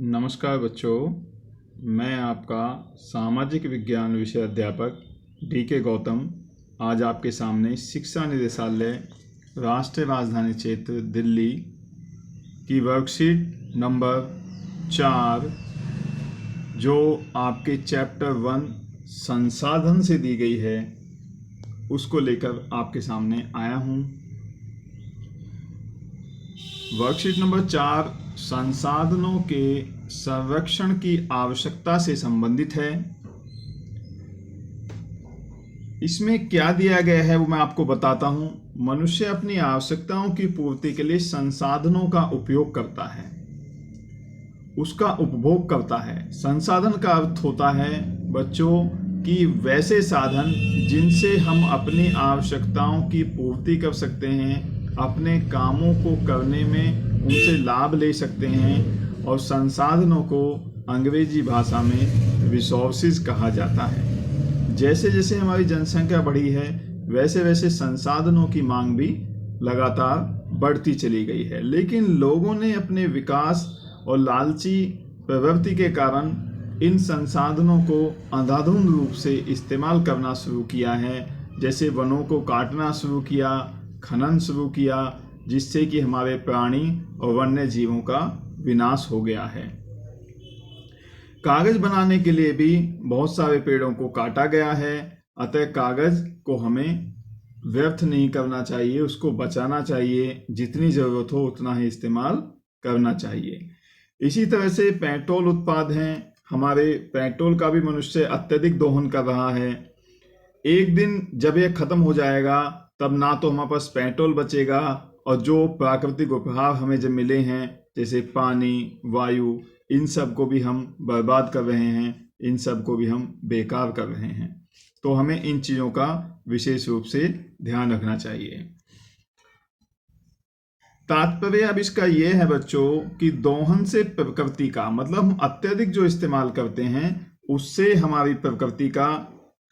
नमस्कार बच्चों, मैं आपका सामाजिक विज्ञान विषय अध्यापक डी.के. गौतम आज आपके सामने शिक्षा निदेशालय राष्ट्रीय राजधानी क्षेत्र दिल्ली की वर्कशीट नंबर 4 जो आपके चैप्टर 1 संसाधन से दी गई है उसको लेकर आपके सामने आया हूँ। वर्कशीट नंबर 4 संसाधनों के संरक्षण की आवश्यकता से संबंधित है। इसमें क्या दिया गया है वो मैं आपको बताता हूं। मनुष्य अपनी आवश्यकताओं की पूर्ति के लिए संसाधनों का उपयोग करता है, उसका उपभोग करता है। संसाधन का अर्थ होता है बच्चों कि वैसे साधन जिनसे हम अपनी आवश्यकताओं की पूर्ति कर सकते हैं, अपने कामों को करने में उनसे लाभ ले सकते हैं, और संसाधनों को अंग्रेजी भाषा में रिसोर्सेज कहा जाता है। जैसे जैसे हमारी जनसंख्या बढ़ी है वैसे वैसे संसाधनों की मांग भी लगातार बढ़ती चली गई है, लेकिन लोगों ने अपने विकास और लालची प्रवृत्ति के कारण इन संसाधनों को अंधाधुंध रूप से इस्तेमाल करना शुरू किया है। जैसे वनों को काटना शुरू किया, खनन शुरू किया, जिससे कि हमारे प्राणी और वन्य जीवों का विनाश हो गया है। कागज बनाने के लिए भी बहुत सारे पेड़ों को काटा गया है, अतः कागज को हमें व्यर्थ नहीं करना चाहिए, उसको बचाना चाहिए, जितनी जरूरत हो उतना ही इस्तेमाल करना चाहिए। इसी तरह से पेट्रोल उत्पाद हैं, हमारे पेट्रोल का भी मनुष्य अत्यधिक दोहन कर रहा है। एक दिन जब यह खत्म हो जाएगा तब ना तो हमारे पास पेट्रोल बचेगा, और जो प्राकृतिक उपहार हमें जब मिले हैं जैसे पानी, वायु, इन सब को भी हम बर्बाद कर रहे हैं, इन सब को भी हम बेकार कर रहे हैं। तो हमें इन चीज़ों का विशेष रूप से ध्यान रखना चाहिए। तात्पर्य अब इसका यह है बच्चों कि दोहन से प्रकृति का मतलब हम अत्यधिक जो इस्तेमाल करते हैं उससे हमारी प्रकृति का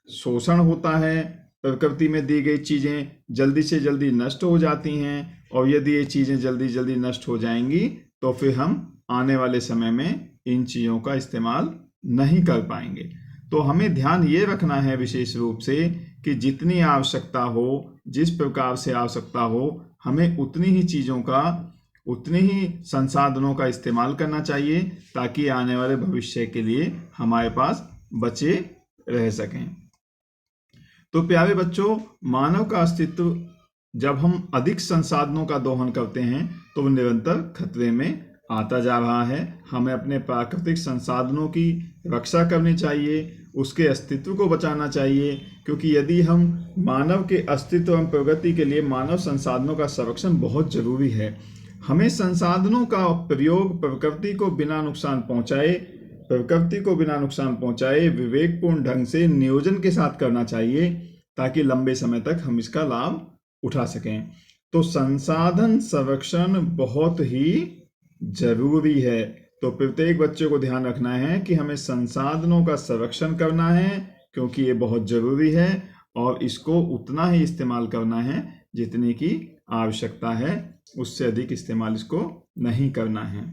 शोषण होता है। प्रकृति में दी गई चीज़ें जल्दी से जल्दी नष्ट हो जाती हैं, और यदि ये चीज़ें जल्दी जल्दी नष्ट हो जाएंगी तो फिर हम आने वाले समय में इन चीज़ों का इस्तेमाल नहीं कर पाएंगे। तो हमें ध्यान ये रखना है विशेष रूप से कि जितनी आवश्यकता हो, जिस प्रकार से आवश्यकता हो, हमें उतनी ही चीज़ों का, उतनी ही संसाधनों का इस्तेमाल करना चाहिए, ताकि आने वाले भविष्य के लिए हमारे पास बचे रह सकें। तो प्यारे बच्चों, मानव का अस्तित्व जब हम अधिक संसाधनों का दोहन करते हैं तो वो निरंतर खतरे में आता जा रहा है। हमें अपने प्राकृतिक संसाधनों की रक्षा करनी चाहिए, उसके अस्तित्व को बचाना चाहिए, क्योंकि यदि हम मानव के अस्तित्व एवं प्रगति के लिए मानव संसाधनों का संरक्षण बहुत जरूरी है। हमें संसाधनों का प्रयोग प्रकृति को बिना नुकसान पहुंचाए विवेकपूर्ण ढंग से नियोजन के साथ करना चाहिए, ताकि लंबे समय तक हम इसका लाभ उठा सकें। तो संसाधन संरक्षण बहुत ही जरूरी है। तो प्रत्येक बच्चे को ध्यान रखना है कि हमें संसाधनों का संरक्षण करना है, क्योंकि ये बहुत जरूरी है, और इसको उतना ही इस्तेमाल करना है जितनी की आवश्यकता है, उससे अधिक इस्तेमाल इसको नहीं करना है।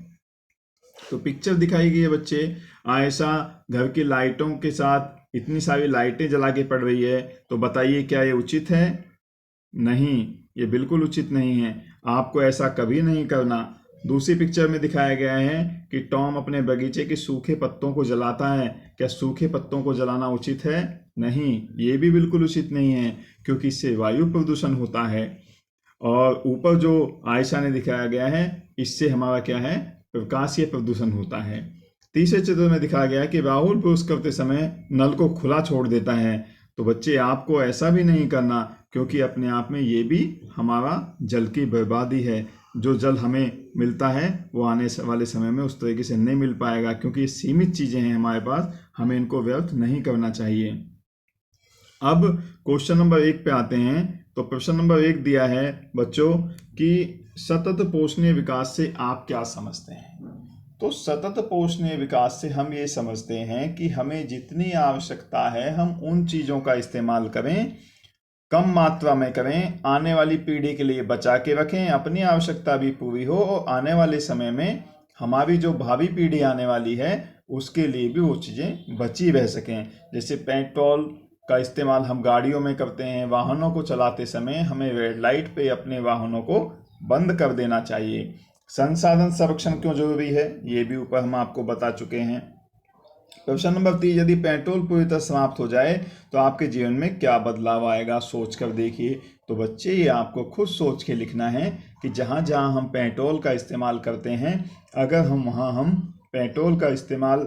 तो पिक्चर दिखाई गई है बच्चे, आयशा घर की लाइटों के साथ इतनी सारी लाइटें जला के पड़ रही है, तो बताइए क्या ये उचित है? नहीं, ये बिल्कुल उचित नहीं है। आपको ऐसा कभी नहीं करना। दूसरी पिक्चर में दिखाया गया है कि टॉम अपने बगीचे के सूखे पत्तों को जलाता है। क्या सूखे पत्तों को जलाना उचित है? नहीं, ये भी बिल्कुल उचित नहीं है, क्योंकि इससे वायु प्रदूषण होता है। और ऊपर जो आयशा ने दिखाया गया है, इससे हमारा क्या है, प्रकाशीय प्रदूषण होता है। तीसरे चित्र में दिखाया गया है कि राहुल ब्रश करते समय नल को खुला छोड़ देता है। तो बच्चे आपको ऐसा भी नहीं करना, क्योंकि अपने आप में ये भी हमारा जल की बर्बादी है। जो जल हमें मिलता है वो आने वाले समय में उस तरीके से नहीं मिल पाएगा, क्योंकि ये सीमित चीज़ें हैं हमारे पास, हमें इनको व्यर्थ नहीं करना चाहिए। अब क्वेश्चन नंबर 1 पे आते हैं। तो प्रश्न नंबर 1 दिया है बच्चों कि सतत पोषणीय विकास से आप क्या समझते हैं? तो सतत पोषणीय विकास से हम ये समझते हैं कि हमें जितनी आवश्यकता है हम उन चीज़ों का इस्तेमाल करें, कम मात्रा में करें, आने वाली पीढ़ी के लिए बचा के रखें, अपनी आवश्यकता भी पूरी हो और आने वाले समय में हमारी जो भावी पीढ़ी आने वाली है उसके लिए भी वो चीज़ें बची रह सकें। जैसे पेट्रोल का इस्तेमाल हम गाड़ियों में करते हैं, वाहनों को चलाते समय हमें रेड लाइट पे अपने वाहनों को बंद कर देना चाहिए। संसाधन संरक्षण क्यों जरूरी है ये भी ऊपर हम आपको बता चुके हैं। क्वेश्चन नंबर 3, यदि पेट्रोल पूरी तरह समाप्त हो जाए तो आपके जीवन में क्या बदलाव आएगा, सोच कर देखिए। तो बच्चे ये आपको खुद सोच के लिखना है कि जहाँ जहाँ हम पेट्रोल का इस्तेमाल करते हैं, अगर हम पेट्रोल का इस्तेमाल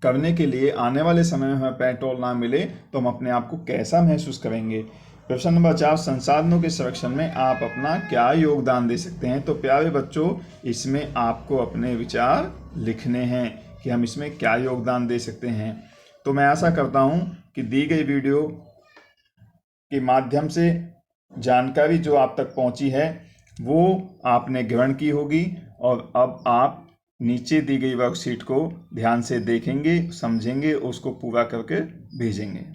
करने के लिए आने वाले समय में हमें पेट्रोल ना मिले तो हम अपने आप को कैसा महसूस करेंगे। क्वेश्चन नंबर 4, संसाधनों के संरक्षण में आप अपना क्या योगदान दे सकते हैं। तो प्यारे बच्चों, इसमें आपको अपने विचार लिखने हैं कि हम इसमें क्या योगदान दे सकते हैं। तो मैं आशा करता हूं कि दी गई वीडियो के माध्यम से जानकारी जो आप तक पहुंची है वो आपने ग्रहण की होगी, और अब आप नीचे दी गई वर्कशीट को ध्यान से देखेंगे, समझेंगे, उसको पूरा करके भेजेंगे।